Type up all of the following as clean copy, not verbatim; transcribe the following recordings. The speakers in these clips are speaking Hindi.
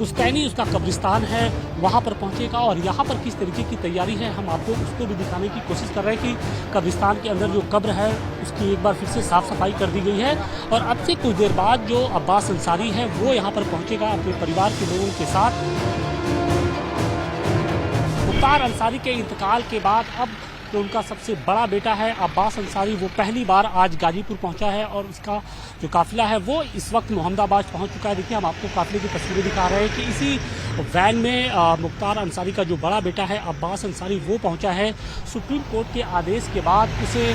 पुश्तैनी उसका कब्रिस्तान है वहाँ पर पहुँचेगा और यहाँ पर किस तरीके की तैयारी है हम आपको उसको भी दिखाने की कोशिश कर रहे हैं कि कब्रिस्तान के अंदर जो कब्र है उसकी एक बार फिर से साफ़ सफाई कर दी गई है। और अब से कुछ देर बाद जो अब्बास अंसारी है वो यहाँ पर पहुँचेगा अपने परिवार के लोगों के साथ। मुख्तार अंसारी के इंतकाल के बाद अब तो उनका सबसे बड़ा बेटा है अब्बास अंसारी, वो पहली बार आज गाजीपुर पहुंचा है और उसका जो काफिला है वो इस वक्त मोहम्मदाबाद पहुंच चुका है। देखिए हम आपको काफिले की तस्वीरें दिखा रहे हैं कि इसी वैन में मुख्तार अंसारी का जो बड़ा बेटा है अब्बास अंसारी वो पहुंचा है। सुप्रीम कोर्ट के आदेश के बाद उसे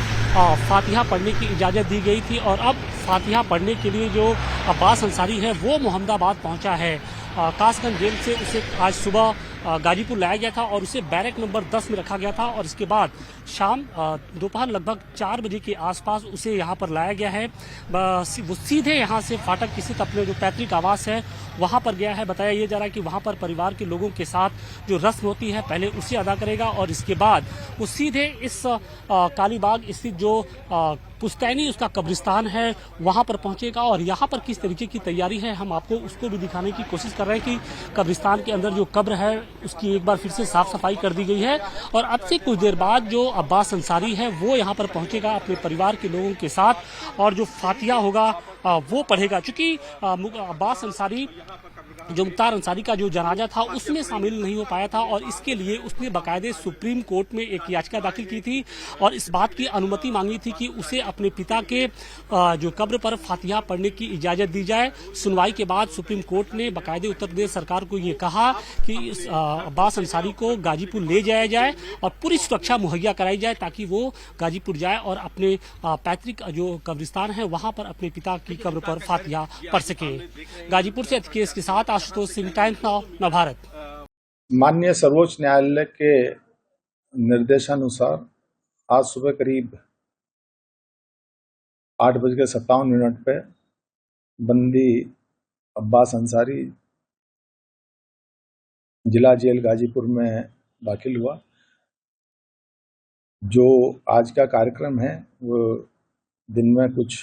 फातिहा पढ़ने की इजाज़त दी गई थी और अब फातिहा पढ़ने के लिए जो अब्बास अंसारी है वो मोहम्मदाबाद पहुँचा है। कासगंज जेल से उसे आज सुबह गाजीपुर लाया गया था और उसे बैरक नंबर 10 में रखा गया था और इसके बाद शाम दोपहर लगभग 4 बजे के आसपास उसे यहाँ पर लाया गया है। वो सीधे यहाँ से फाटक स्थित अपने जो पैतृक आवास है वहाँ पर गया है। बताया ये जा रहा है कि वहाँ पर परिवार के लोगों के साथ जो रस्म होती है पहले उसे अदा करेगा और इसके बाद वो सीधे इस कालीबाग स्थित जो पुश्तैनी उसका कब्रिस्तान है वहाँ पर पहुँचेगा और यहाँ पर किस तरीके की तैयारी है हम आपको उसको भी दिखाने की कोशिश कर रहे हैं कि कब्रिस्तान के अंदर जो कब्र है उसकी एक बार फिर से साफ सफाई कर दी गई है। और अब से कुछ देर बाद जो अब्बास अंसारी है वो यहाँ पर पहुँचेगा अपने परिवार के लोगों के साथ और जो फातिहा होगा वो पढ़ेगा। चूँकि अब्बास अंसारी जो मुख्तार अंसारी का जो जनाजा था उसमें शामिल नहीं हो पाया था और इसके लिए उसने बाकायदे सुप्रीम कोर्ट में एक याचिका दाखिल की थी और इस बात की अनुमति मांगी थी कि उसे अपने पिता के जो कब्र पर फातिहा पढ़ने की इजाज़त दी जाए। सुनवाई के बाद सुप्रीम कोर्ट ने बाकायदे उत्तर प्रदेश सरकार को ये कहा कि अब्बास अंसारी को गाजीपुर ले जाया जाए और पूरी सुरक्षा मुहैया कराई जाए ताकि वो गाजीपुर जाए और अपने पैतृक जो कब्रिस्तान है वहाँ पर अपने पिता की कब्र पर फातिहा पढ़ सके। गाजीपुर से अतिकेश के साथ आशुतोष सिंह, टाइम्स नाउ नवभारत। माननीय सर्वोच्च न्यायालय के निर्देशानुसार आज सुबह करीब 8:57 पे बंदी अब्बास अंसारी जिला जेल गाजीपुर में दाखिल हुआ। जो आज का कार्यक्रम है वो दिन में कुछ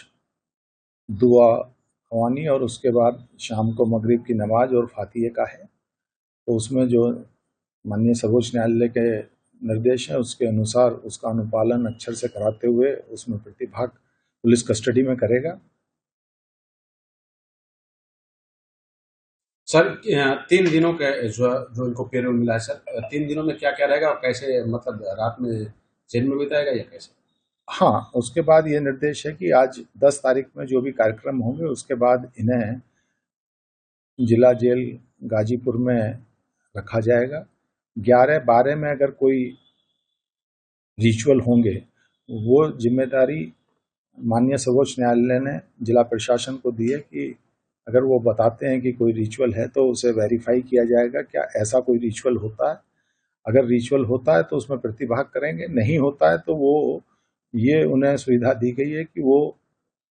दुआ ख्वानी और उसके बाद शाम को मगरिब की नमाज और फातिहे का है। तो उसमें जो माननीय सर्वोच्च न्यायालय के निर्देश है उसके अनुसार उसका अनुपालन अक्षर से कराते हुए उसमें प्रतिभाग पुलिस कस्टडी में करेगा। सर 3 दिनों के जो इनको पेरोल मिला है सर 3 दिनों में क्या क्या रहेगा और कैसे मतलब रात में जेल में बिताएगा या कैसे? हाँ, उसके बाद ये निर्देश है कि आज 10 तारीख में जो भी कार्यक्रम होंगे उसके बाद इन्हें जिला जेल गाजीपुर में रखा जाएगा। 11-12 में अगर कोई रिचुअल होंगे वो जिम्मेदारी माननीय सर्वोच्च न्यायालय ने जिला प्रशासन को दी है कि अगर वो बताते हैं कि कोई रिचुअल है तो उसे वेरीफाई किया जाएगा क्या ऐसा कोई रिचुअल होता है। अगर रिचुअल होता है तो उसमें प्रतिभाग करेंगे, नहीं होता है तो वो ये उन्हें सुविधा दी गई है कि वो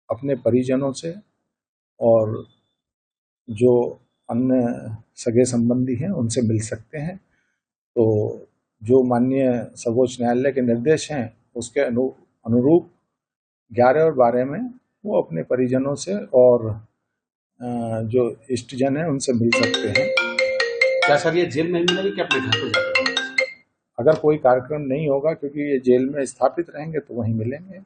अपने परिजनों से और जो अन्य सगे संबंधी हैं उनसे मिल सकते हैं। तो जो माननीय सर्वोच्च न्यायालय के निर्देश हैं उसके अनुरूप 11 और 12 में वो अपने परिजनों से और जो इष्टजन है उनसे मिल सकते हैं। क्या सर ये जेल में मिलेगी कि अपने घर पे जाकर? अगर कोई कार्यक्रम नहीं होगा क्योंकि ये जेल में स्थापित रहेंगे तो वहीं मिलेंगे।